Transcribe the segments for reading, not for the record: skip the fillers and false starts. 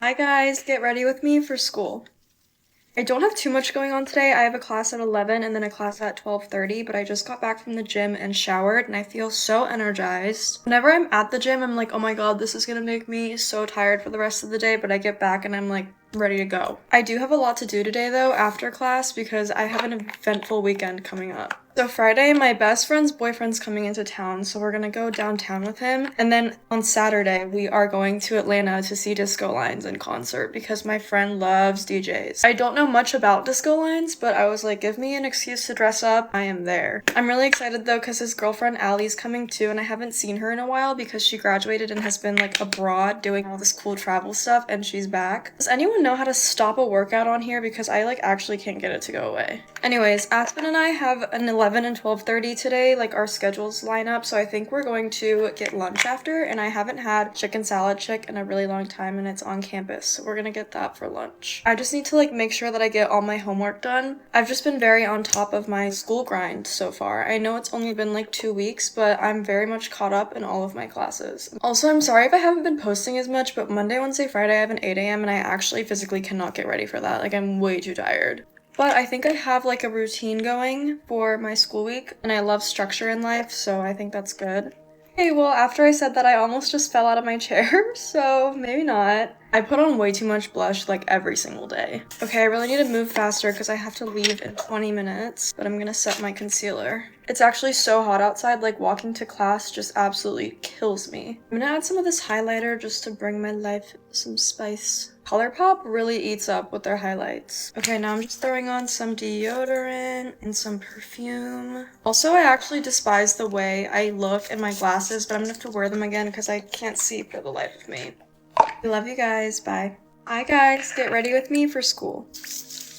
Hi guys, get ready with me for school. I don't have too much going on today. I have a class at 11 and then a class at 12:30, but I just got back from the gym and showered and I feel so energized. Whenever I'm at the gym, I'm like, oh my god, this is gonna make me so tired for the rest of the day, but I get back and I'm like, ready to go. I do have a lot to do today though after class because I have an eventful weekend coming up. So Friday, my best friend's boyfriend's coming into town, so we're gonna go downtown with him. And then on Saturday, we are going to Atlanta to see Disco Lines in concert because my friend loves DJs. I don't know much about Disco Lines, but I was like, give me an excuse to dress up. I am there. I'm really excited though because his girlfriend Allie's coming too, and I haven't seen her in a while because she graduated and has been like abroad doing all this cool travel stuff, and she's back. Does anyone know how to stop a workout on here? Because I like actually can't get it to go away. Anyways, Aspen and I have an 11 and 12:30 today, like our schedules line up, so I think we're going to get lunch after, and I haven't had chicken salad chick in a really long time and it's on campus, so we're gonna get that for lunch. I just need to like make sure that I get all my homework done. I've just been very on top of my school grind so far. I know it's only been like 2 weeks, but I'm very much caught up in all of my classes. Also, I'm sorry if I haven't been posting as much, but Monday, Wednesday, Friday I have an 8 a.m. and I actually physically cannot get ready for that. Like, I'm way too tired. But I think I have like a routine going for my school week, and I love structure in life, so I think that's good. Okay, well, after I said that, I almost just fell out of my chair, so maybe not. I put on way too much blush like every single day. Okay, I really need to move faster because I have to leave in 20 minutes, but I'm gonna set my concealer. It's actually so hot outside, like walking to class just absolutely kills me. I'm gonna add some of this highlighter just to bring my life some spice. ColourPop really eats up with their highlights. Okay, now I'm just throwing on some deodorant and some perfume. Also, I actually despise the way I look in my glasses, but I'm gonna have to wear them again because I can't see for the life of me. I love you guys. Bye. Hi guys, get ready with me for school.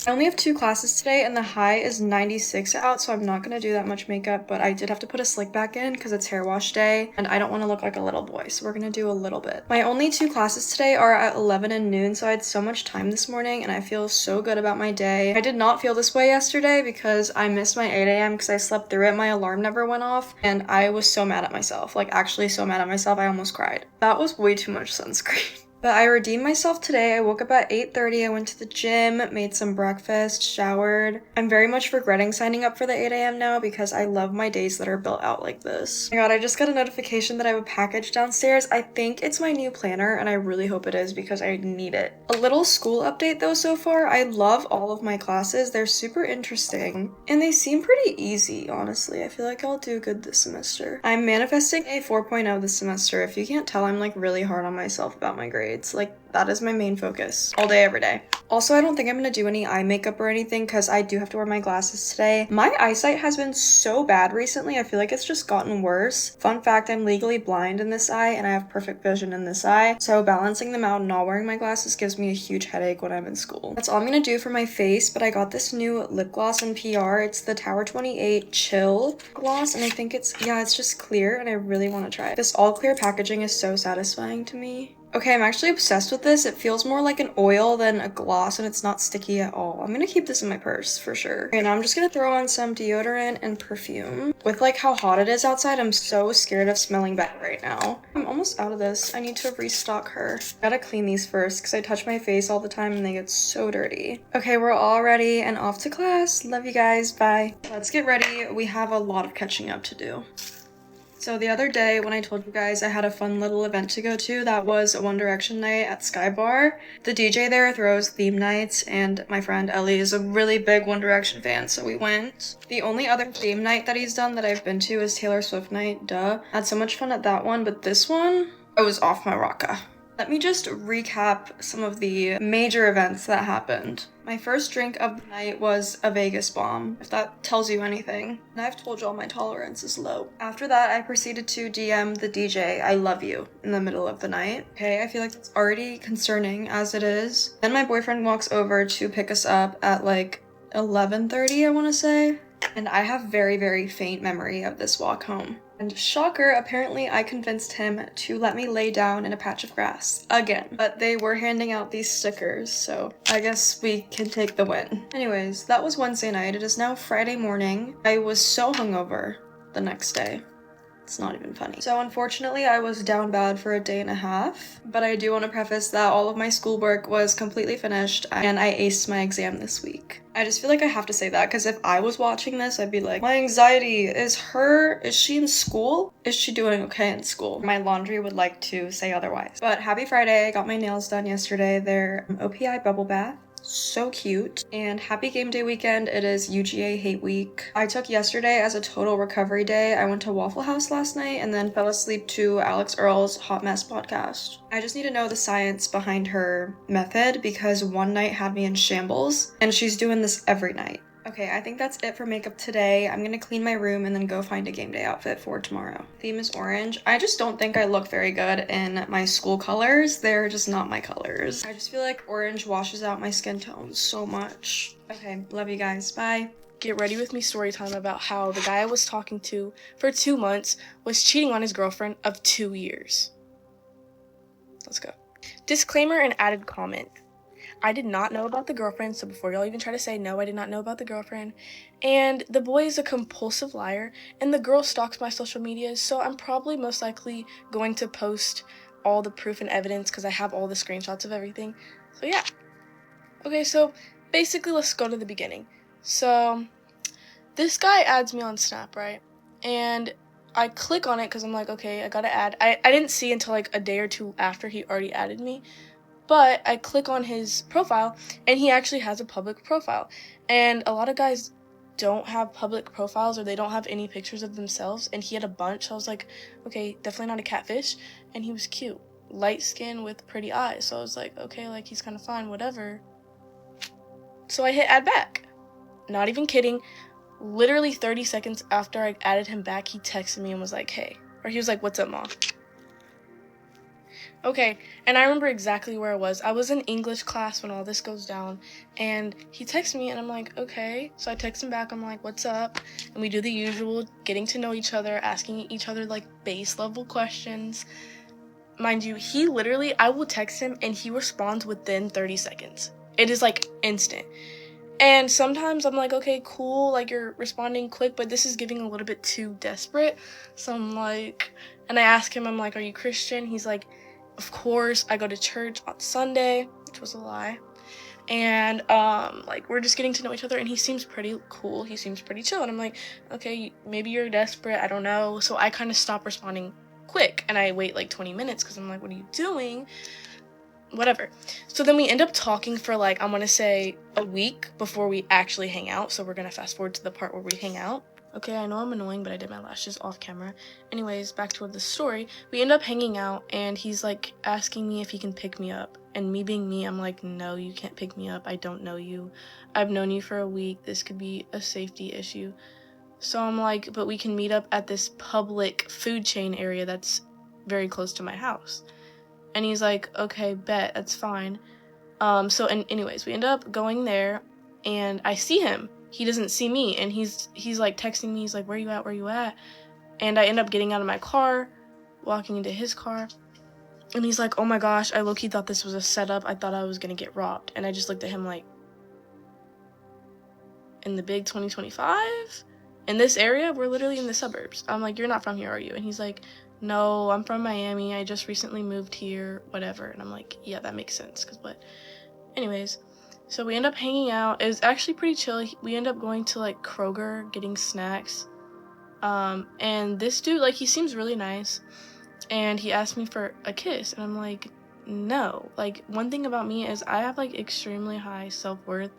I only have 2 classes today and the high is 96 out, so I'm not gonna do that much makeup, but I did have to put a slick back in because it's hair wash day and I don't want to look like a little boy, so we're gonna do a little bit. My only 2 classes today are at 11 and noon, so I had so much time this morning and I feel so good about my day. I did not feel this way yesterday because I missed my 8 a.m. because I slept through it. My alarm never went off and I was so mad at myself, like actually so mad at myself, I almost cried. That was way too much sunscreen. But I redeemed myself today. I woke up at 8:30, I went to the gym, made some breakfast, showered. I'm very much regretting signing up for the 8 a.m. now because I love my days that are built out like this. Oh my god, I just got a notification that I have a package downstairs. I think it's my new planner and I really hope it is because I need it. A little school update though so far. I love all of my classes. They're super interesting and they seem pretty easy, honestly. I feel like I'll do good this semester. I'm manifesting a 4.0 this semester. If you can't tell, I'm like really hard on myself about my grades. Like, that is my main focus all day, every day. Also, I don't think I'm gonna do any eye makeup or anything because I do have to wear my glasses today. My eyesight has been so bad recently. I feel like it's just gotten worse. Fun fact, I'm legally blind in this eye and I have perfect vision in this eye. So balancing them out and not wearing my glasses gives me a huge headache when I'm in school. That's all I'm gonna do for my face, but I got this new lip gloss in PR. It's the Tower 28 Chill gloss and I think it's just clear and I really want to try it. This all clear packaging is so satisfying to me. Okay, I'm actually obsessed with this. It feels more like an oil than a gloss and it's not sticky at all. I'm gonna keep this in my purse for sure. Okay, now I'm just gonna throw on some deodorant and perfume. With like how hot it is outside, I'm so scared of smelling bad right now. I'm almost out of this. I need to restock her. Gotta clean these first because I touch my face all the time and they get so dirty. Okay, we're all ready and off to class. Love you guys. Bye. Let's get ready. We have a lot of catching up to do. So the other day when I told you guys I had a fun little event to go to, that was a One Direction night at Sky Bar. The DJ there throws theme nights and my friend Ellie is a really big One Direction fan, so we went. The only other theme night that he's done that I've been to is Taylor Swift night, duh. I had so much fun at that one, but this one, I was off my rocker. Let me just recap some of the major events that happened. My first drink of the night was a Vegas bomb, if that tells you anything. And I've told y'all my tolerance is low. After that, I proceeded to DM the DJ, I love you, in the middle of the night. Okay, I feel like it's already concerning as it is. Then my boyfriend walks over to pick us up at like 11:30, I want to say. And I have very, very faint memory of this walk home. And shocker, apparently I convinced him to let me lay down in a patch of grass again. But they were handing out these stickers, so I guess we can take the win. Anyways, that was Wednesday night. It is now Friday morning. I was so hungover the next day. It's not even funny. So unfortunately, I was down bad for a day and a half, but I do want to preface that all of my schoolwork was completely finished and I aced my exam this week. I just feel like I have to say that because if I was watching this, I'd be like, my anxiety is she in school? Is she doing okay in school? My laundry would like to say otherwise. But happy Friday. I got my nails done yesterday. They're OPI bubble bath. So cute. And happy game day weekend. It is UGA hate week. I took yesterday as a total recovery day. I went to Waffle House last night and then fell asleep to Alex Earl's Hot Mess podcast. I just need to know the science behind her method because one night had me in shambles and she's doing this every night. Okay, I think that's it for makeup today. I'm gonna clean my room and then go find a game day outfit for tomorrow. Theme is orange. I just don't think I look very good in my school colors. They're just not my colors. I just feel like orange washes out my skin tone so much. Okay, love you guys. Bye. Get ready with me story time about how the guy I was talking to for 2 months was cheating on his girlfriend of 2 years. Let's go. Disclaimer and added comment. I did not know about the girlfriend, so before y'all even try to say no, I did not know about the girlfriend. And the boy is a compulsive liar, and the girl stalks my social media, so I'm probably most likely going to post all the proof and evidence because I have all the screenshots of everything. So yeah. Okay, so basically let's go to the beginning. So this guy adds me on Snap, right? And I click on it because I'm like, okay, I gotta add. I didn't see until like a day or two after he already added me. But I click on his profile, and he actually has a public profile. And a lot of guys don't have public profiles, or they don't have any pictures of themselves, and he had a bunch. So I was like, okay, definitely not a catfish. And he was cute. Light skin with pretty eyes. So I was like, okay, like, he's kind of fine, whatever. So I hit add back. Not even kidding. Literally 30 seconds after I added him back, he texted me and was like, hey. Or he was like, what's up, Mom? Okay, and I remember exactly where I was. I was in English class when all this goes down, and he texted me, and I'm like, okay. So I text him back, I'm like, what's up? And we do the usual, getting to know each other, asking each other, like, base-level questions. Mind you, he literally, I will text him, and he responds within 30 seconds. It is, like, instant. And sometimes I'm like, okay, cool, like, you're responding quick, but this is getting a little bit too desperate. So I'm like, and I ask him, I'm like, are you Christian? He's like, of course, I go to church on Sunday, which was a lie. And, like, we're just getting to know each other, and he seems pretty cool. He seems pretty chill. And I'm like, okay, maybe you're desperate. I don't know. So I kind of stop responding quick, and I wait, like, 20 minutes, because I'm like, what are you doing? Whatever. So then we end up talking for, like, I'm going to say a week before we actually hang out. So we're going to fast forward to the part where we hang out. Okay, I know I'm annoying, but I did my lashes off camera. Anyways, back to the story. We end up hanging out, and he's, like, asking me if he can pick me up. And me being me, I'm like, no, you can't pick me up. I don't know you. I've known you for a week. This could be a safety issue. So I'm like, but we can meet up at this public food chain area that's very close to my house. And he's like, okay, bet, that's fine. Anyways, we end up going there, and I see him. He doesn't see me, and he's like texting me. He's like, where you at? And I end up getting out of my car, walking into his car, and he's like, oh my gosh, I low-key thought this was a setup. I thought I was gonna get robbed. And I just looked at him like, in the big 2025? In this area? We're literally in the suburbs. I'm like, you're not from here, are you? And he's like, no, I'm from Miami. I just recently moved here, whatever. And I'm like, yeah, that makes sense, because what? Anyways. So we end up hanging out. It was actually pretty chill. We end up going to, like, Kroger, getting snacks. And this dude, like, he seems really nice. And he asked me for a kiss. And I'm like, no. Like, one thing about me is I have, like, extremely high self-worth.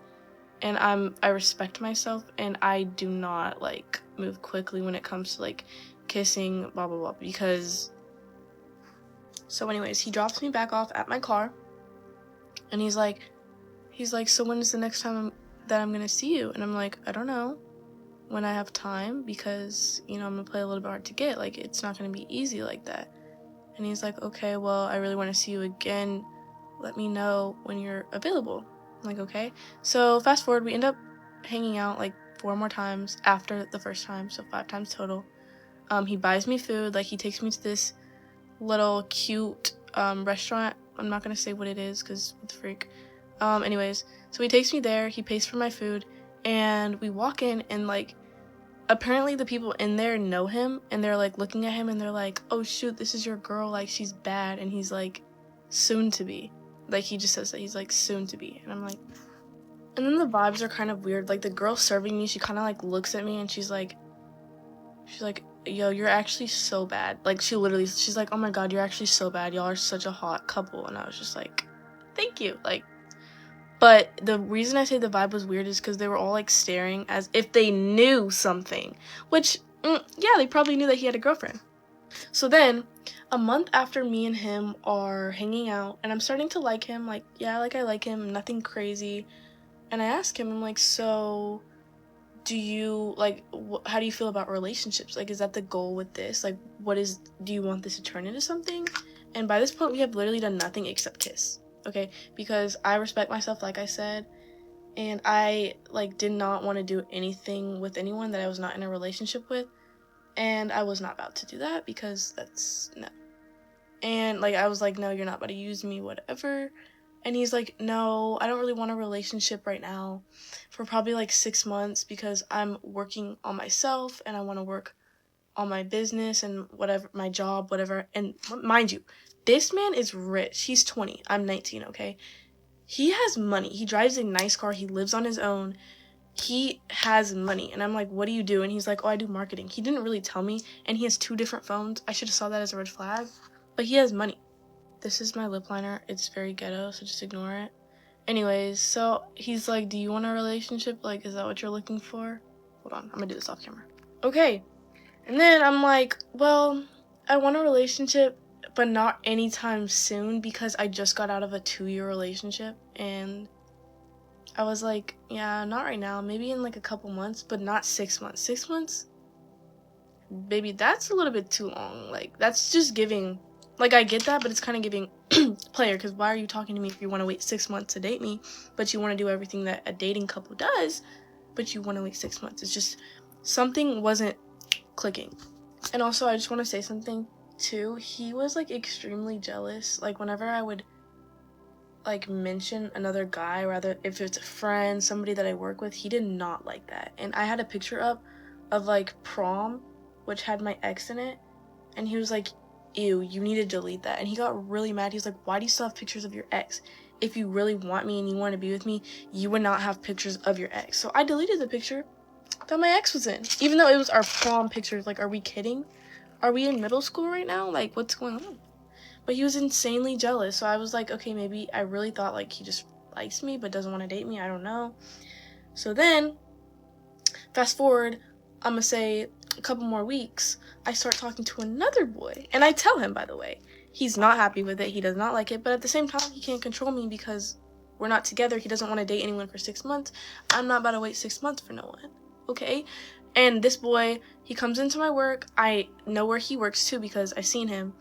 And I respect myself. And I do not, like, move quickly when it comes to, like, kissing, blah, blah, blah. Because... So anyways, he drops me back off at my car. And he's like, so when is the next time that I'm gonna see you? And I'm like, I don't know, when I have time, because, you know, I'm gonna play a little bit hard to get. Like, it's not gonna be easy like that. And he's like, okay, well, I really want to see you again. Let me know when you're available. I'm like, okay. So fast forward, we end up hanging out like 4 more times after the first time, so 5 times total. He buys me food. Like, he takes me to this little cute restaurant. I'm not gonna say what it is, because what the freak. Anyways, so he takes me there, he pays for my food, and we walk in, and, like, apparently the people in there know him, and they're like looking at him and they're like, oh shoot, this is your girl, like she's bad. And he's like, soon to be. Like he just says that he's like soon to be. And I'm like, and then the vibes are kind of weird. Like the girl serving me, she kind of like looks at me and she's like, yo, you're actually so bad. Like she's like, oh my god, you're actually so bad, y'all are such a hot couple. And I was just like, thank you. Like, but the reason I say the vibe was weird is because they were all like staring as if they knew something, which yeah, they probably knew that he had a girlfriend. So then a month after me and him are hanging out and I'm starting to like him, like yeah, like I like him, nothing crazy. And I ask him, I'm like, so do you like how do you feel about relationships? Like, is that the goal with this? Like, do you want this to turn into something? And by this point we have literally done nothing except kiss, okay? Because I respect myself, like I said, and I like did not want to do anything with anyone that I was not in a relationship with, and I was not about to do that because that's no. And like I was like, no, you're not about to use me, whatever. And he's like, no, I don't really want a relationship right now for probably like 6 months because I'm working on myself and I want to work on my business and whatever, my job, whatever. And mind you, this man is rich. He's 20. I'm 19, okay? He has money. He drives a nice car. He lives on his own. He has money. And I'm like, what do you do? And he's like, oh, I do marketing. He didn't really tell me. And he has 2 different phones. I should have saw that as a red flag. But he has money. This is my lip liner. It's very ghetto, so just ignore it. Anyways, so he's like, do you want a relationship? Like, is that what you're looking for? Hold on, I'm gonna do this off camera. Okay. And then I'm like, well, I want a relationship, but not anytime soon because I just got out of a 2-year relationship. And I was like, yeah, not right now. Maybe in like a couple months, but not 6 months. 6 months? Baby, that's a little bit too long. Like, that's just giving... Like, I get that, but it's kind of giving player, because why are you talking to me if you want to wait 6 months to date me, but you want to do everything that a dating couple does, but you want to wait 6 months? It's just, something wasn't clicking. And also, I just want to say something, too. He was, like, extremely jealous. Like, whenever I would, like, mention another guy, rather, if it's a friend, somebody that I work with, he did not like that. And I had a picture up of, like, prom, which had my ex in it, and he was like, ew, you need to delete that. And he got really mad. He's like, why do you still have pictures of your ex? If you really want me and you want to be with me, you would not have pictures of your ex. So I deleted the picture that my ex was in, even though it was our prom pictures. Like, are we kidding? Are we in middle school right now? Like, what's going on? But he was insanely jealous. So I was like, okay, maybe I really thought like he just likes me but doesn't want to date me. I don't know. So then fast forward, I'm gonna say a couple more weeks, I start talking to another boy. And I tell him, by the way, he's not happy with it. He does not like it. But at the same time, he can't control me because we're not together. He doesn't want to date anyone for 6 months. I'm not about to wait 6 months for no one. Okay? And this boy, he comes into my work. I know where he works too because I've seen him.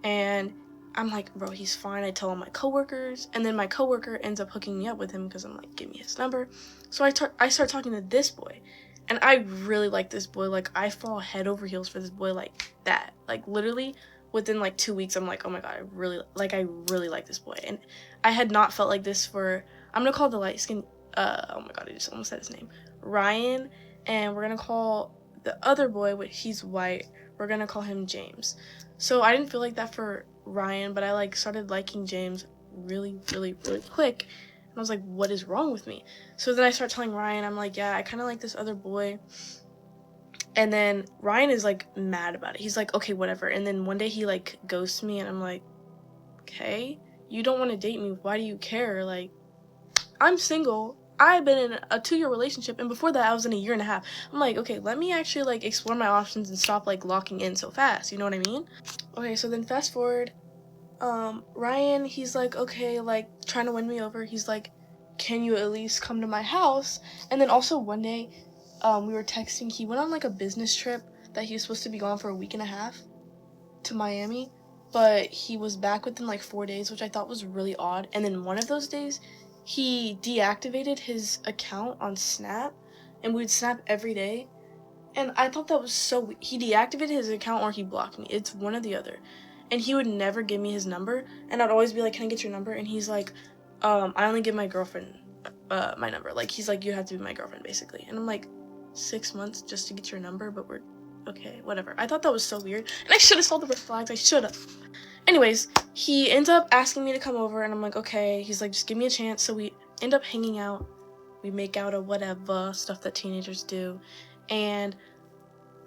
And I'm like, bro, he's fine. I tell all my coworkers. And then my coworker ends up hooking me up with him because I'm like, give me his number. So I start talking to this boy. And I really like this boy. Like, I fall head over heels for this boy like that. Like, literally, within, like, 2 weeks, I'm like, oh, my God, I really like this boy. And I had not felt like this for, I'm going to call the light skin, oh, my God, I just almost said his name, Ryan. And we're going to call the other boy, he's white, we're going to call him James. So I didn't feel like that for Ryan, but I, like, started liking James really, really, really quick. I was like, what is wrong with me? So then I start telling Ryan, I'm like, yeah, I kind of like this other boy. And then Ryan is like mad about it. He's like, okay, whatever. And then one day he like ghosts me and I'm like, okay, you don't want to date me. Why do you care? Like, I'm single. I've been in a 2-year relationship. And before that, I was in a 1.5 years. I'm like, okay, let me actually like explore my options and stop like locking in so fast. You know what I mean? Okay, so then fast forward. Ryan, he's like, okay, like, trying to win me over. He's like, can you at least come to my house? And then also one day, we were texting. He went on, like, a business trip that he was supposed to be gone for a 1.5 weeks to Miami. But he was back within, like, 4 days, which I thought was really odd. And then one of those days, he deactivated his account on Snap. And we would snap every day. And I thought that was so... He deactivated his account or he blocked me. It's one or the other. And he would never give me his number. And I'd always be like, can I get your number? And he's like, I only give my girlfriend my number. Like, he's like, you have to be my girlfriend, basically. And I'm like, 6 months just to get your number, but we're okay, whatever. I thought that was so weird, and I should have saw the red flags. I should have. Anyways, he ends up asking me to come over, and I'm like, okay. He's like, just give me a chance. So we end up hanging out. We make out or whatever, stuff that teenagers do. And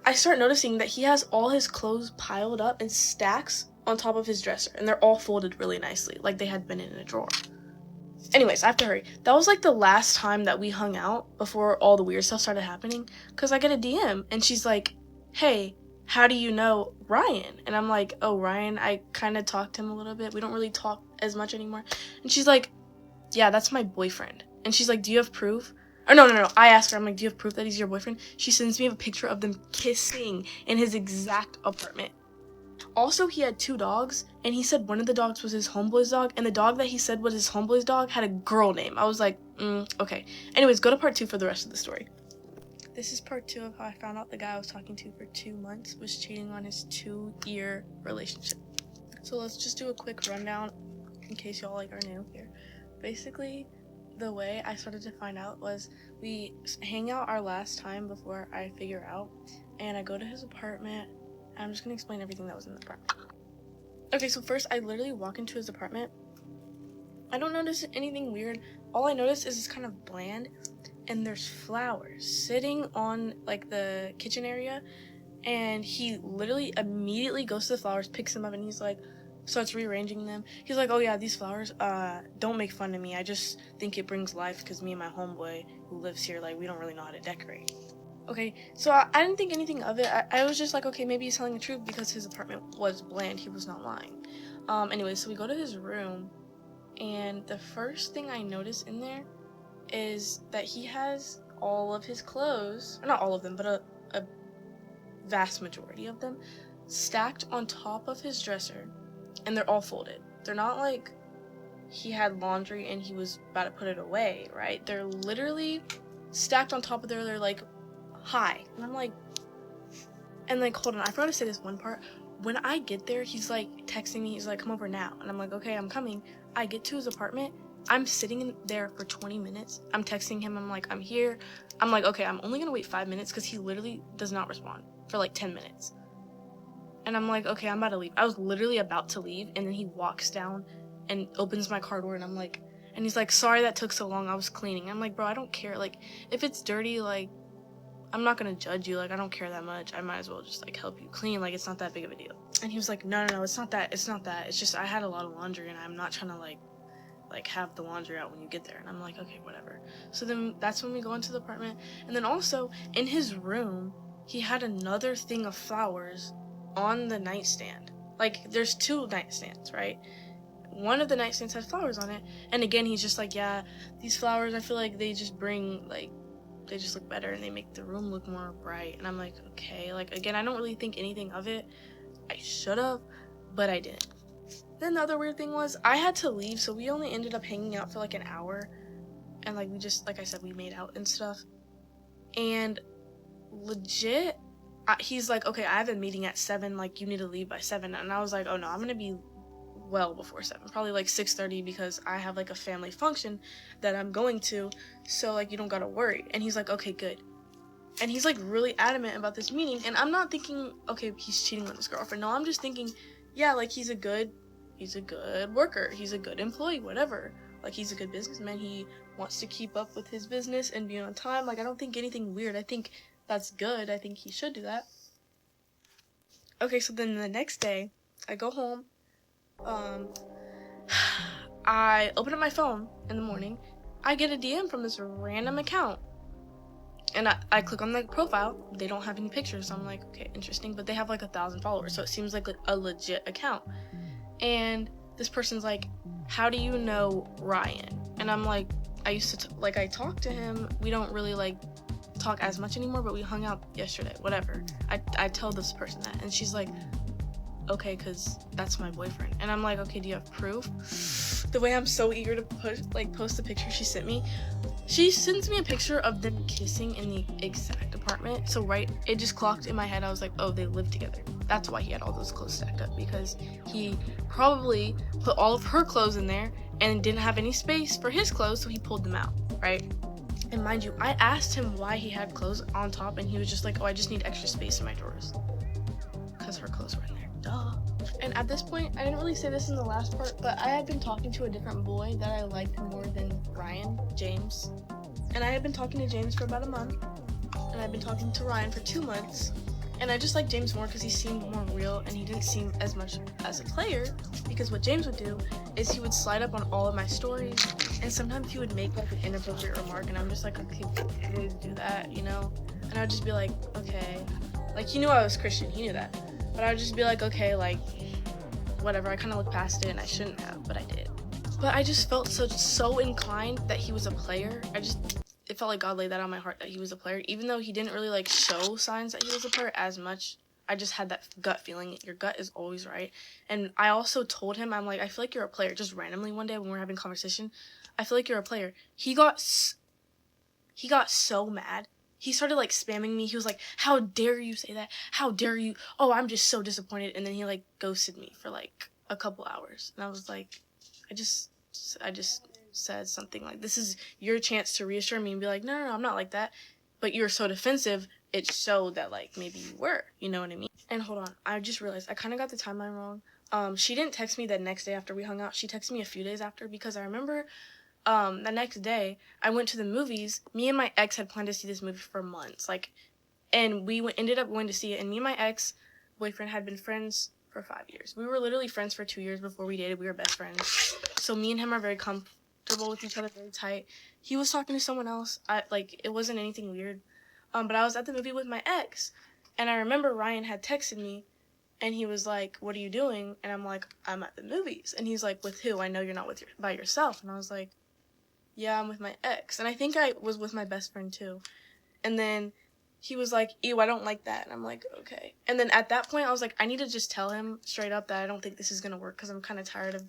I start noticing that he has all his clothes piled up in stacks on top of his dresser, and they're all folded really nicely, like they had been in a drawer. Anyways, I have to hurry. That was like the last time that we hung out before all the weird stuff started happening, because I get a DM, and she's like, hey, how do you know Ryan? And I'm like, oh, Ryan, I kind of talked to him a little bit. We don't really talk as much anymore. And she's like, yeah, that's my boyfriend. And she's like, do you have proof? Or no. I asked her, I'm like, do you have proof that he's your boyfriend? She sends me a picture of them kissing in his exact apartment. Also, he had 2 dogs, and he said one of the dogs was his homeboy's dog, and the dog that he said was his homeboy's dog had a girl name. I was like, okay. Anyways, go to part 2 for the rest of the story. This is part 2 of how I found out the guy I was talking to for 2 months was cheating on his 2-year relationship. So let's just do a quick rundown in case y'all are new here. Basically, the way I started to find out was we hang out our last time before I figure out, and I go to his apartment. I'm just gonna explain everything that was in the apartment. Okay, so first I literally walk into his apartment. I don't notice anything weird. All I notice is it's kind of bland, and there's flowers sitting on like the kitchen area, and he literally immediately goes to the flowers, picks them up, and he's like, starts rearranging them. He's like, oh yeah, these flowers, don't make fun of me. I just think it brings life because me and my homeboy who lives here, like, we don't really know how to decorate. Okay, so I didn't think anything of it. I was just like, okay, maybe he's telling the truth because his apartment was bland. He was not lying. Anyway, so we go to his room, and the first thing I notice in there is that he has all of his clothes, or not all of them, but a vast majority of them, stacked on top of his dresser, and they're all folded. They're not like he had laundry and he was about to put it away, right? They're literally stacked on top of there. They're like high, and I'm like, and like, hold on, I forgot to say this one part. When I get there, he's like texting me, he's like, come over now, and I'm like, okay, I'm coming. I get to his apartment, I'm sitting in there for 20 minutes, I'm texting him, I'm like, I'm here. I'm like, okay, I'm only gonna wait 5 minutes because he literally does not respond for like 10 minutes. And I'm like, okay, I'm about to leave. I was literally about to leave, and then he walks down and opens my car door, and I'm like, and he's like, sorry that took so long, I was cleaning. I'm like, bro, I don't care. Like, if it's dirty, like, I'm not gonna judge you. Like, I don't care that much. I might as well just like help you clean. Like, it's not that big of a deal. And he was like, no, it's not that. It's not that. It's just I had a lot of laundry, and I'm not trying to like have the laundry out when you get there. And I'm like, okay, whatever. So then that's when we go into the apartment. And then also in his room, he had another thing of flowers on the nightstand. Like, there's 2 nightstands, right? One of the nightstands has flowers on it, and again, he's just like, yeah, these flowers, I feel like they just bring, like, they just look better, and they make the room look more bright. And I'm like, okay. Like, again, I don't really think anything of it. I should have, but I didn't. Then the other weird thing was I had to leave, so we only ended up hanging out for like an hour, and like we just, like I said, we made out and stuff. And legit, he's like, okay, I have a meeting at 7, like, you need to leave by 7. And I was like, oh no, I'm gonna be well before 7, probably like 6:30, because I have like a family function that I'm going to, so like you don't gotta worry. And he's like, okay, good. And he's like really adamant about this meeting, and I'm not thinking, okay, he's cheating on his girlfriend. No, I'm just thinking, yeah, like he's a good worker, he's a good employee, whatever. Like, he's a good businessman, he wants to keep up with his business and be on time. Like, I don't think anything weird. I think that's good. I think he should do that. Okay, so then the next day, I go home. I open up my phone in the morning. I get a DM from this random account. And I click on the profile. They don't have any pictures. So I'm like, okay, interesting. But they have like 1,000 followers. So it seems like a legit account. And this person's like, how do you know Ryan? And I'm like, I used to, I talked to him. We don't really like talk as much anymore, but we hung out yesterday, whatever. I tell this person that, and she's like, okay, because that's my boyfriend. And I'm like, okay, do you have proof? The way I'm so eager to post the picture she sent me. She sends me a picture of them kissing in the exact apartment. So it just clocked in my head. I was like, oh, they live together. That's why he had all those clothes stacked up, because he probably put all of her clothes in there and didn't have any space for his clothes, so he pulled them out, right? And mind you, I asked him why he had clothes on top, and he was just like, oh, I just need extra space in my drawers. Because her clothes were in there. Duh. And at this point, I didn't really say this in the last part, but I had been talking to a different boy that I liked more than Ryan, James. And I had been talking to James for about a month, and I'd been talking to Ryan for 2 months. And I just liked James more because he seemed more real, and he didn't seem as much as a player, because what James would do is he would slide up on all of my stories, and sometimes he would make like an inappropriate remark, and I'm just like, okay, I didn't do that, you know? And I would just be like, okay. Like, he knew I was Christian, he knew that. But I would just be like, okay, like, whatever. I kind of looked past it, and I shouldn't have, but I did. But I just felt so inclined that he was a player. It felt like God laid that on my heart that he was a player, even though he didn't really like show signs that he was a player as much. I just had that gut feeling. Your gut is always right. And I also told him, I'm like, I feel like you're a player. Just randomly one day when we were having conversation, I feel like you're a player. He got so mad. He started like spamming me. He was like, how dare you say that? How dare you? Oh, I'm just so disappointed. And then he like ghosted me for like a couple hours. And I was like, I just said something like, this is your chance to reassure me and be like, no, I'm not like that. But you were so defensive, it showed that like maybe you were, you know what I mean? And hold on, I just realized I kind of got the timeline wrong. She didn't text me the next day after we hung out. She texted me a few days after, because I remember the next day I went to the movies. Me and my ex had planned to see this movie for months, like, and we ended up going to see it. And me and my ex boyfriend had been friends for 5 years. We were literally friends for 2 years before we dated. We were best friends. So me and him are very comfortable with each other, very tight. He was talking to someone else. It wasn't anything weird. But I was at the movie with my ex, and I remember Ryan had texted me, and he was like, what are you doing? And I'm like, I'm at the movies. And he's like, with who? I know you're not by yourself. And I was like, yeah, I'm with my ex. And I think I was with my best friend too. And then he was like, ew, I don't like that. And I'm like, okay. And then at that point, I was like, I need to just tell him straight up that I don't think this is going to work, because I'm kind of tired of,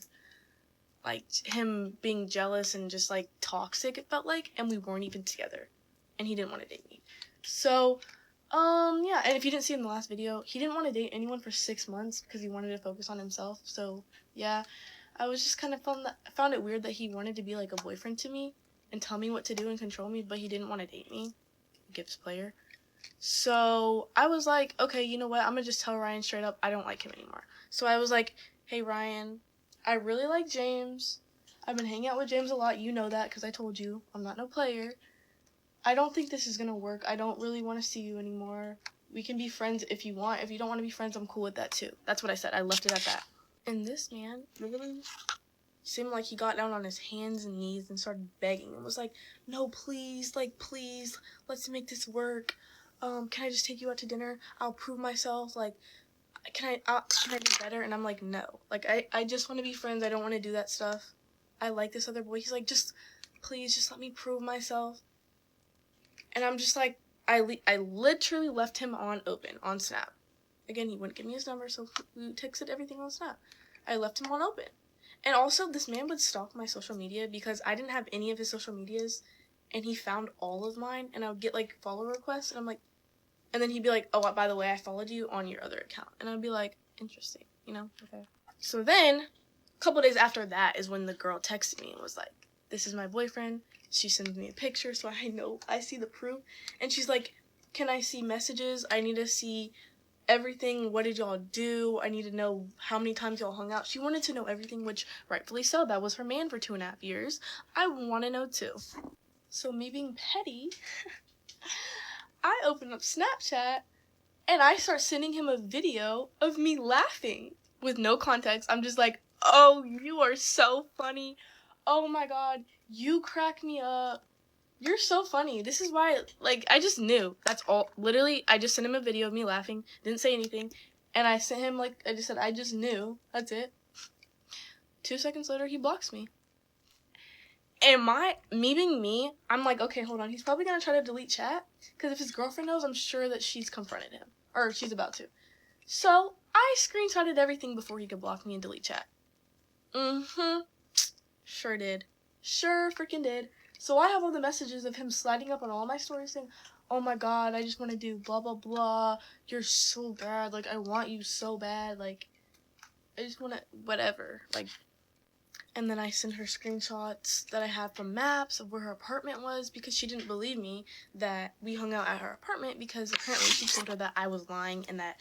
like, him being jealous and just, like, toxic, it felt like. And we weren't even together. And he didn't want to date me. So, yeah. And if you didn't see in the last video, he didn't want to date anyone for 6 months because he wanted to focus on himself. So, yeah. I was just kind of found it weird that he wanted to be, like, a boyfriend to me and tell me what to do and control me, but he didn't want to date me. Gibbs player. So I was like, okay, you know what? I'm gonna just tell Ryan straight up I don't like him anymore. So I was like, hey Ryan, I really like James. I've been hanging out with James a lot. You know that because I told you I'm not no player. I don't think this is gonna work. I don't really want to see you anymore. We can be friends if you want. If you don't want to be friends, I'm cool with that too. That's what I said. I left it at that. And this man literally seemed like he got down on his hands and knees and started begging and was like, no, please, like, please, let's make this work. Can I just take you out to dinner? I'll prove myself. Like, can I do better? And I'm like, no. Like, I just want to be friends. I don't want to do that stuff. I like this other boy. He's like, please, just let me prove myself. And I'm just like, I literally left him on open, on Snap. Again, he wouldn't give me his number, so we texted everything on Snap. I left him on open. And also, this man would stalk my social media because I didn't have any of his social medias, and he found all of mine, and I would get, like, follow requests, and I'm like, and then he'd be like, oh, by the way, I followed you on your other account. And I'd be like, interesting, you know? Okay. So then, a couple days after that is when the girl texted me and was like, this is my boyfriend. She sends me a picture, so I know I see the proof. And she's like, can I see messages? I need to see everything. What did y'all do? I need to know how many times y'all hung out. She wanted to know everything, which rightfully so. That was her man for 2.5 years. I want to know too. So me being petty, I open up Snapchat and I start sending him a video of me laughing with no context. I'm just like, oh, you are so funny. Oh my God, you crack me up. You're so funny. This is why, like, I just knew. That's all. Literally, I just sent him a video of me laughing. Didn't say anything. And I sent him, like, I just said, I just knew. That's it. 2 seconds later, he blocks me. And me being me, I'm like, okay, hold on. He's probably going to try to delete chat. Because if his girlfriend knows, I'm sure that she's confronted him. Or she's about to. So, I screenshotted everything before he could block me and delete chat. Sure did. Sure freaking did. So I have all the messages of him sliding up on all my stories saying, oh my God, I just want to do blah, blah, blah. You're so bad. Like, I want you so bad. Like, I just want to, whatever. Like, And then I sent her screenshots that I had from maps of where her apartment was because she didn't believe me that we hung out at her apartment because apparently she told her that I was lying and that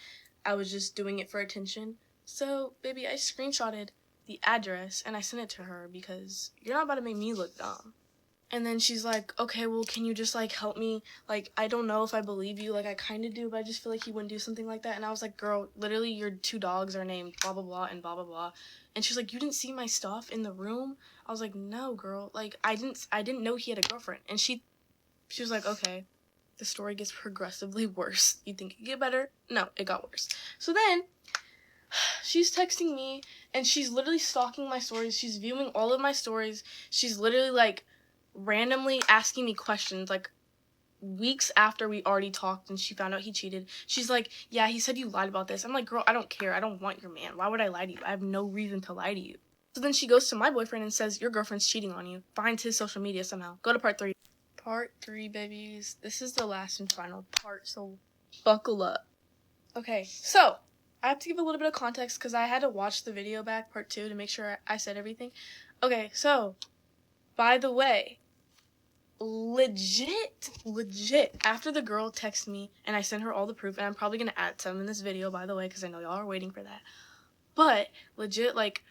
I was just doing it for attention. So, baby, I screenshotted the address and I sent it to her because you're not about to make me look dumb. And then she's like, okay, well, can you just, like, help me? Like, I don't know if I believe you. Like, I kind of do, but I just feel like he wouldn't do something like that. And I was like, girl, literally your 2 dogs are named blah, blah, blah, and blah, blah, blah. And she's like, you didn't see my stuff in the room? I was like, no, girl. Like, I didn't know he had a girlfriend. And she was like, okay, the story gets progressively worse. You think it get better? No, it got worse. So then she's texting me, and she's literally stalking my stories. She's viewing all of my stories. She's literally, like, randomly asking me questions, like, weeks after we already talked and she found out he cheated. She's like, yeah, he said you lied about this. I'm like, girl, I don't care. I don't want your man. Why would I lie to you? I have no reason to lie to you. So then she goes to my boyfriend and says, your girlfriend's cheating on you. Finds his social media somehow. Go to part 3. Part 3, babies. This is the last and final part, so buckle up. Okay, so I have to give a little bit of context because I had to watch the video back, part 2, to make sure I said everything. Okay, so, by the way, legit, after the girl texted me and I sent her all the proof, and I'm probably going to add some in this video, by the way, because I know y'all are waiting for that, but legit, like,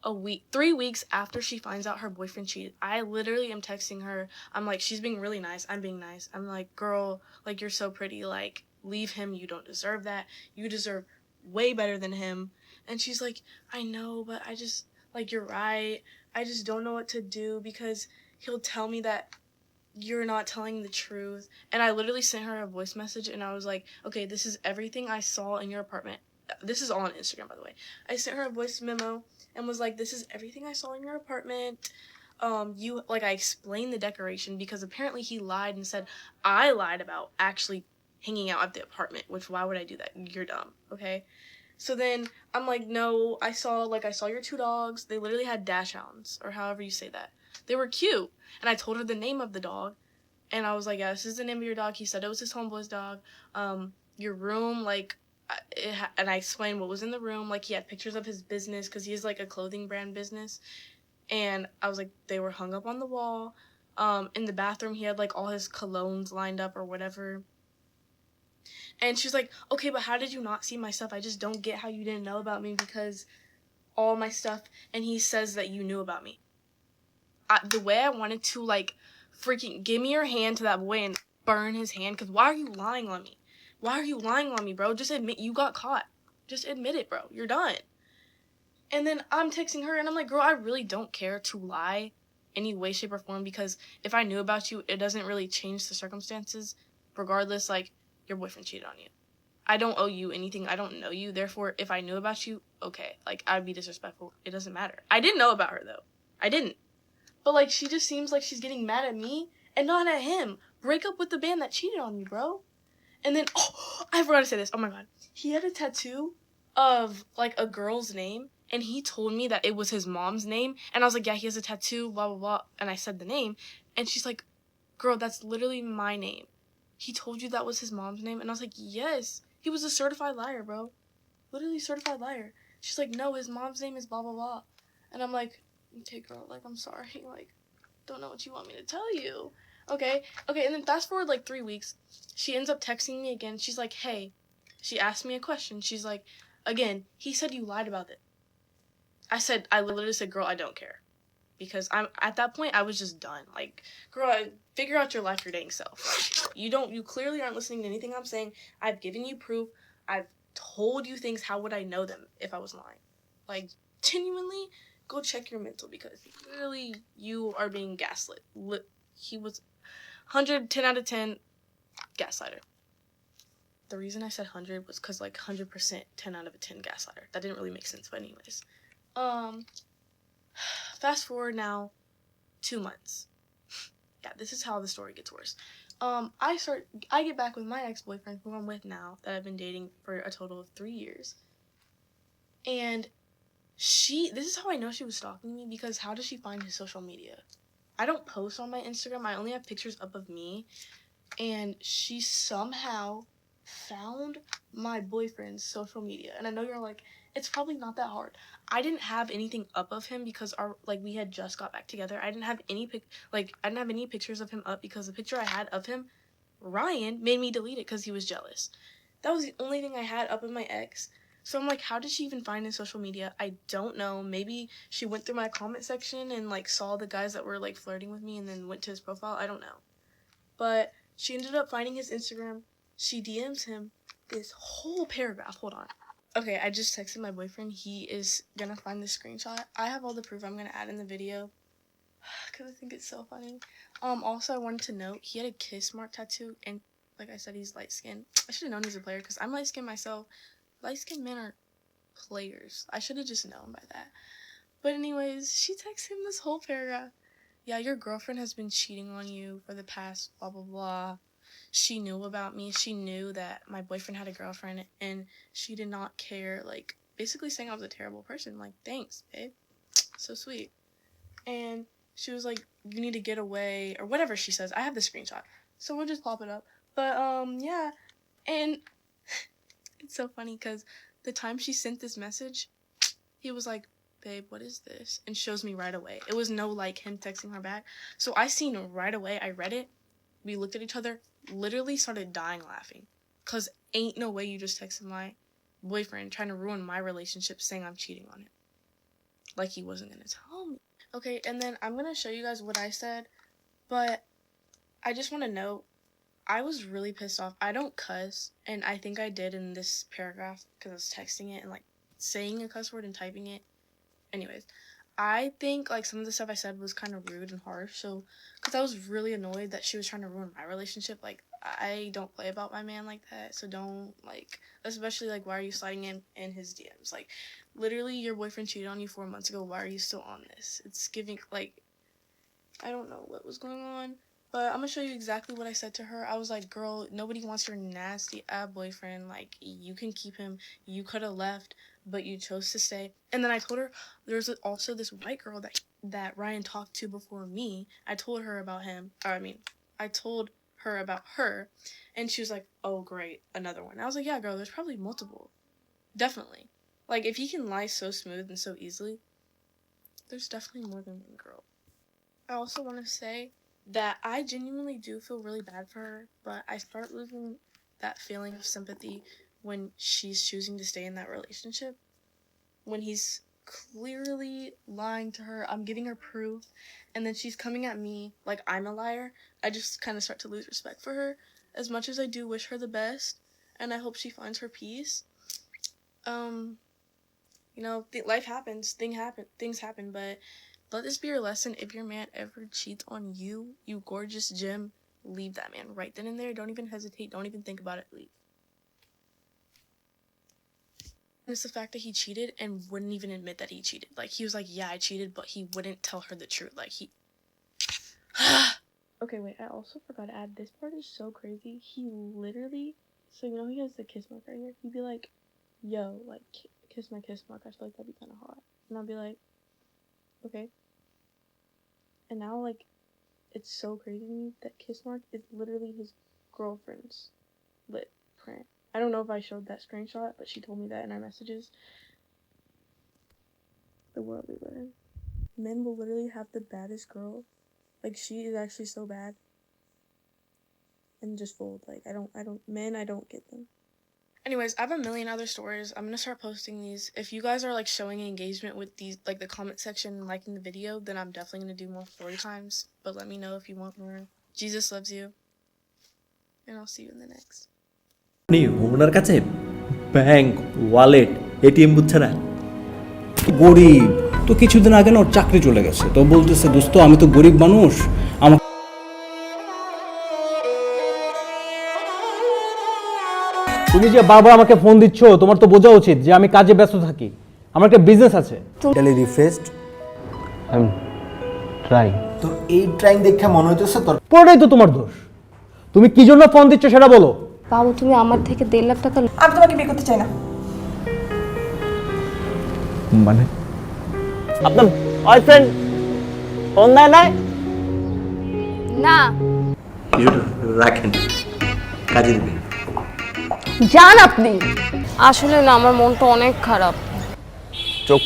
3 weeks after she finds out her boyfriend cheated, I literally am texting her. I'm like, she's being really nice. I'm being nice. I'm like, girl, like, you're so pretty. Like, leave him. You don't deserve that. You deserve way better than him. And she's like, I know, but I just, like, you're right. I just don't know what to do because he'll tell me that you're not telling the truth. And I literally sent her a voice message and I was like, okay, this is everything I saw in your apartment. This is all on Instagram, by the way. I sent her a voice memo and was like, this is everything I saw in your apartment. I explained the decoration because apparently he lied and said I lied about actually hanging out at the apartment, which why would I do that? You're dumb, okay? So then I'm like, no, I saw your 2 dogs. They literally had dash hounds, or however you say that. They were cute. And I told her the name of the dog. And I was like, yeah, this is the name of your dog. He said it was his homeboy's dog. Your room, like, and I explained what was in the room. Like, he had pictures of his business because he has, like, a clothing brand business. And I was like, they were hung up on the wall. In the bathroom, he had, like, all his colognes lined up or whatever. And she's like, okay, but how did you not see my stuff? I just don't get how you didn't know about me because all my stuff, and he says that you knew about me. The way I wanted to, like, freaking give me your hand to that boy and burn his hand, because why are you lying on me? Why are you lying on me, bro? Just admit you got caught. Just admit it, bro. You're done. And then I'm texting her, and I'm like, girl, I really don't care to lie any way, shape, or form, because if I knew about you, it doesn't really change the circumstances. Regardless, like, your boyfriend cheated on you. I don't owe you anything. I don't know you. Therefore, if I knew about you, okay. Like, I'd be disrespectful. It doesn't matter. I didn't know about her, though. I didn't. But, like, she just seems like she's getting mad at me and not at him. Break up with the man that cheated on you, bro. And then, oh, I forgot to say this. Oh, my God. He had a tattoo of, like, a girl's name, and he told me that it was his mom's name. And I was like, yeah, he has a tattoo, blah, blah, blah. And I said the name. And she's like, girl, that's literally my name. He told you that was his mom's name? And I was like, yes. He was a certified liar, bro. Literally certified liar. She's like, no, his mom's name is blah, blah, blah. And I'm like, okay, girl, like, I'm sorry. Like, don't know what you want me to tell you. Okay, and then fast forward, like, 3 weeks. She ends up texting me again. She's like, hey. She asked me a question. She's like, again, he said you lied about it. I literally said, girl, I don't care. Because at that point, I was just done. Like, girl, figure out your life your dang self. Like, you clearly aren't listening to anything I'm saying. I've given you proof. I've told you things. How would I know them if I was lying? Like, genuinely, go check your mental, because literally you are being gaslit. He was 110 out of 10 gaslighter. The reason I said 100 was because, like, 100% 10 out of a 10 gaslighter. That didn't really make sense, but anyways. Fast forward now 2 months. Yeah, this is how the story gets worse. I get back with my ex-boyfriend, who I'm with now, that I've been dating for a total of 3 years. And this is how I know she was stalking me, because how does she find his social media? I don't post on my Instagram. I only have pictures up of me. And she somehow found my boyfriend's social media. And I know you're like, it's probably not that hard. I didn't have anything up of him because we had just got back together. I didn't have any pictures of him up because the picture I had of him, Ryan, made me delete it because he was jealous. That was the only thing I had up of my ex. So I'm like, how did she even find his social media? I don't know. Maybe she went through my comment section and like saw the guys that were like flirting with me and then went to his profile. I don't know. But she ended up finding his Instagram. She DMs him this whole paragraph. Hold on. Okay, I just texted my boyfriend. He is gonna find the screenshot. I have all the proof I'm gonna add in the video because I think it's so funny. Also, I wanted to note he had a kiss mark tattoo, and like I said, he's light skinned. I should have known he's a player because I'm light skinned myself. Light skinned men are players. I should have just known by that. But anyways, she texts him this whole paragraph. Yeah, your girlfriend has been cheating on you for the past blah blah blah. She knew about me. She knew that my boyfriend had a girlfriend and she did not care. Like, basically saying I was a terrible person. Like, thanks, babe. So sweet. And she was like, you need to get away, or whatever she says. I have the screenshot, so we'll just pop it up. But, yeah. And it's so funny because the time she sent this message, he was like, babe, what is this? And shows me right away. It was no, like, him texting her back. So I seen right away. I read it. We looked at each other, literally started dying laughing. Because ain't no way you just texted my boyfriend trying to ruin my relationship saying I'm cheating on him. Like he wasn't going to tell me. Okay, and then I'm going to show you guys what I said. But I just want to note, I was really pissed off. I don't cuss. And I think I did in this paragraph because I was texting it and like saying a cuss word and typing it. Anyways, I think like some of the stuff I said was kind of rude and harsh. So, because I was really annoyed that she was trying to ruin my relationship. Like, I don't play about my man like that. So don't, like, especially like, why are you sliding in his DMs? Like, literally your boyfriend cheated on you 4 months ago. Why are you still on this? It's giving, like, I don't know what was going on. But I'm going to show you exactly what I said to her. I was like, girl, nobody wants your nasty boyfriend. Like, you can keep him. You could have left, but you chose to stay. And then I told her there's also this white girl that Ryan talked to before me. I told her about him. I told her about her. And she was like, oh, great, another one. I was like, yeah, girl, there's probably multiple. Definitely. Like, if he can lie so smooth and so easily, there's definitely more than one girl. I also want to say that I genuinely do feel really bad for her, but I start losing that feeling of sympathy when she's choosing to stay in that relationship. When he's clearly lying to her, I'm giving her proof, and then she's coming at me like I'm a liar. I just kind of start to lose respect for her. As much as I do wish her the best, and I hope she finds her peace, life happens, things happen, but let this be your lesson. If your man ever cheats on you, you gorgeous gem, leave that man right then and there. Don't even hesitate. Don't even think about it. Leave. And it's the fact that he cheated and wouldn't even admit that he cheated. Like, he was like, yeah, I cheated, but he wouldn't tell her the truth. Like, he... Okay, wait, I also forgot to add, this part is so crazy. He literally... So, you know he has the kiss mark right here? He'd be like, yo, like, kiss my kiss mark. I feel like that'd be kind of hot. And I'll be like, okay. And now, like, it's so crazy to me that kiss mark is literally his girlfriend's lip print. I don't know if I showed that screenshot, but she told me that in our messages. The world we live in. Men will literally have the baddest girl. Like, she is actually so bad. And just fold. Like, I don't get them. Anyways, I have a million other stories. I'm gonna start posting these. If you guys are like showing engagement with these, like the comment section and liking the video, then I'm definitely gonna do more story times. But let me know if you want more. Jesus loves you. And I'll see you in the next. ওনার কাছে bank wallet ATM বুঝছে না গরিব তো কিছুদিন আগে না ওর চাকরি চলে গেছে তো বলতেছে দোস্ত আমি তো গরিব মানুষ আমার তুমি যে বারবার আমাকে ফোন দিচ্ছ তোমার তো বোঝা উচিত যে আমি কাজে ব্যস্ত থাকি আমার একটা বিজনেস আছে tele refreshed I am trying to এই ট্রাইং দেখে মনে হইতেছে তোর পুরোটাই তো তোমার দোষ তুমি কি জন্য ফোন দিচ্ছ সেটা বলো বাবু তুমি আমার থেকে 1.5 লাখ টাকা আমি তোমাকে বিয়ে করতে চাই না মানে আপনার বয়ফ্রেন্ড ফোন দেয় নাই না রাখেন কাজে দিবেন যান আপনি আসলে না আমার মনটা অনেক খারাপ চোখ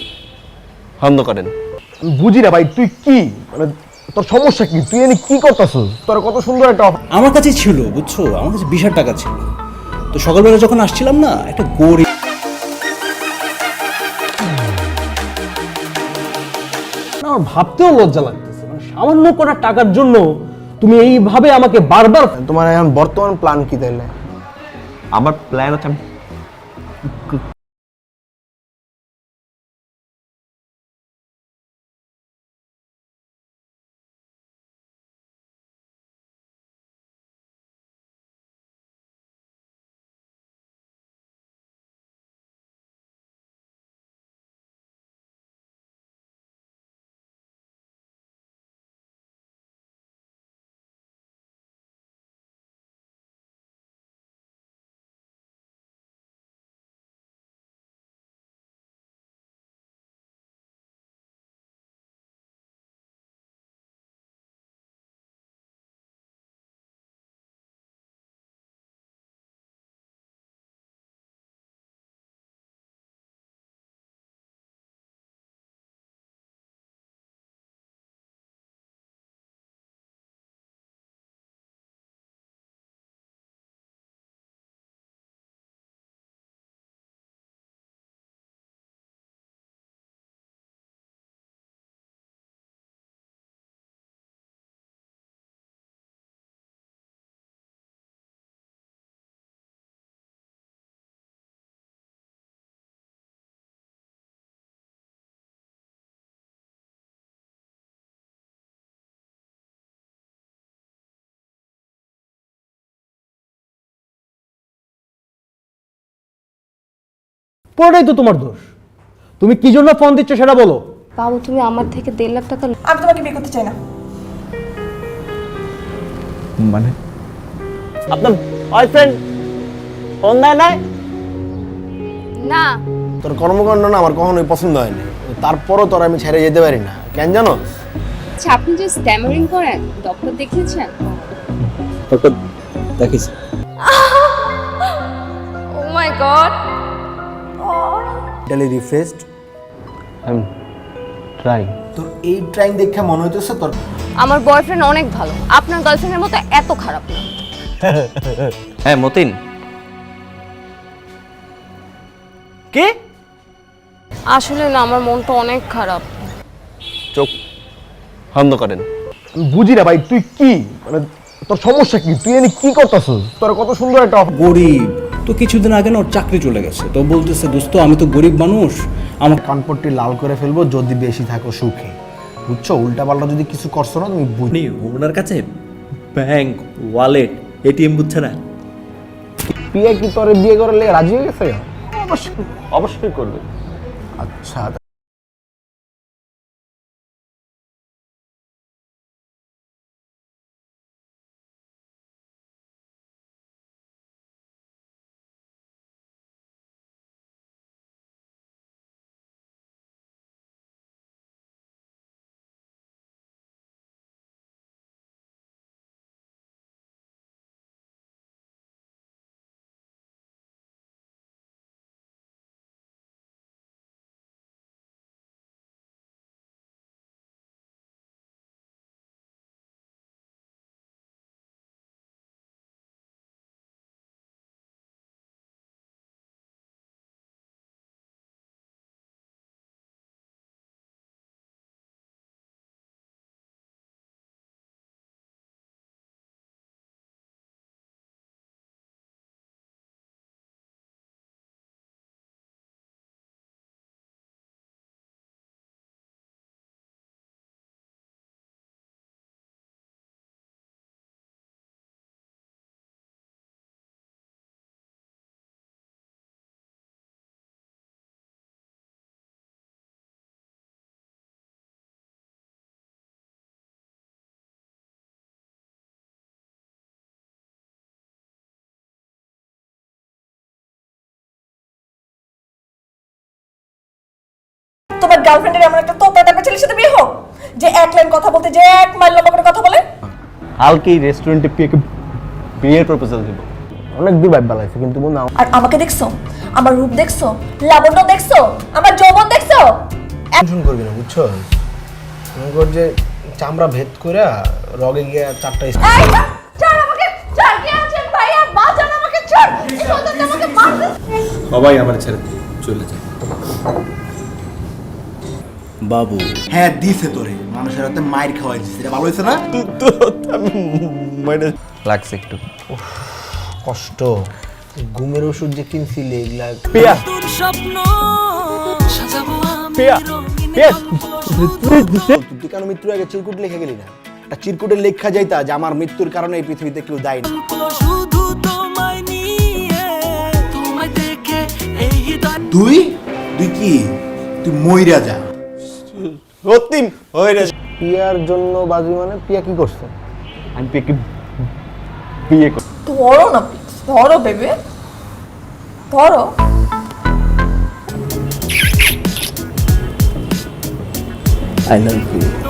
বন্ধ করেন। বুঝি না ভাই, তুই কি মানে তোর সমস্যা কি? তুই এনে কি করতেছস? তোর কত সুন্দর একটা আমার কাছে ছিল, বুঝছো, আমার কাছে বিশাল টাকা ছিল। তো সকালবেলা যখন আসছিলাম না, একটা গরিব আমার ভাবতেও লজ্জা লাগতেছে। মানে সামান্য কটা টাকার জন্য তুমি এইভাবে আমাকে বারবার। তোমার এখন বর্তমান প্ল্যান কি তাইলে? আমার প্ল্যান হচ্ছে পুরোটাই তো তোমার দোষ। তুমি কি জন্য ফোন দিচ্ছ সেটা বলো। বাবু তুমি আমার থেকে 1.5 লাখ টাকা আমি তোমাকে বিয়ে করতে চাই না। মানে আপনার বয়ফ্রেন্ড ফোন দেয় নাই? না। তোর কর্মকাণ্ড না আমার কখনোই পছন্দ হয়নি, তারপরও তোর আমি ছেড়ে যেতে পারি না। কেন জানো? আচ্ছা আপনি যে স্ট্যামারিং করেন, ডক্টর দেখিয়েছেন? ডক্টর দেখিস। ও মাই গড। Daily refreshed. ট্রাই। তোর এই ট্রাইং দেখে মনে হইতেছে তোর আমার বয়ফ্রেন্ড অনেক ভালো, আপনার গার্লফ্রেন্ডের মতো এত খারাপ না। হ্যাঁ মতিন। কি? আসলে না, আমার মনটা অনেক খারাপ। চোখ বন্ধ করেন। বুঝি না ভাই, তুই কি মানে তোর সমস্যা কি? তুই এনে কি করতেছস? তোর কত সুন্দর একটা গরিব, তো কিছুদিন আগে না ওর চাকরি চলে গেছে। তো বলতেছে দোস্ত আমি তো গরিব মানুষ, আমার কানপট্টি লাল করে ফেলবো যদি বেশি থাকো সুখে। বুঝছো? উল্টাপাল্টা যদি কিছু করছো না তুমি আপনি ওনার কাছে ব্যাংক, ওয়ালেট, এটিএম বুঝছে না। প্রিয়া কি তোরে বিয়ে করার লেগে রাজি হয়ে গেছে? অবশ্যই করবে। আচ্ছা তোমার গার্লফ্রেন্ডের এমন একটা তোতা টাকা ছেলের সাথে বিয়ে হোক যে 1 লাইন কথা বলতে, যে 1 মাইল লম্বা করে কথা বলে। কালকেই রেস্টুরেন্টে বিয়ের প্রপোজাল দেব। অনেক দূর ভাই বালাইছে কিন্তু বন্ধু আর আমাকে দেখছো, আমার রূপ দেখছো, লাবণ্য দেখছো, আমার যৌবন দেখছো? টেনশন করবি না, বুঝছো? মনে কর যে চামড়া ভেদ করে রগে গিয়ে 4টা এই ছাড় আমাকে, ছাড়, কে আছেন ভাইয়া, বাঁচান আমাকে, ছাড়, এই শয়তানটা আমাকে মারছে। সবাই আমার ছেড়ে চলে যায়। বাবু হ্যাঁ দিছে তোরে, মানুষের হাতে মাইর খাওয়াই দিছে, এটা ভালো হয়েছে না? লাগছে একটু। কষ্ট, ঘুমের ওষুধ যে কিনছিলি এগুলা পিয়া পিয়া পিয়া তুই কেন মৃত্যুর আগে চিরকুট লিখে গেলি না? একটা চিরকুটে লেখা যাইতা যে আমার মৃত্যুর কারণে এই পৃথিবীতে কেউ দায়ী না। তুই তুই কি, তুই মইরা যা। রক্তিম হয়ে রে। পিয়ার জন্য বাজি মানে পিয়া কি করছে? আমি পেকে বিয়ে করি। ধরো না প্লিজ, ধরো বেবি, ধরো। I love you.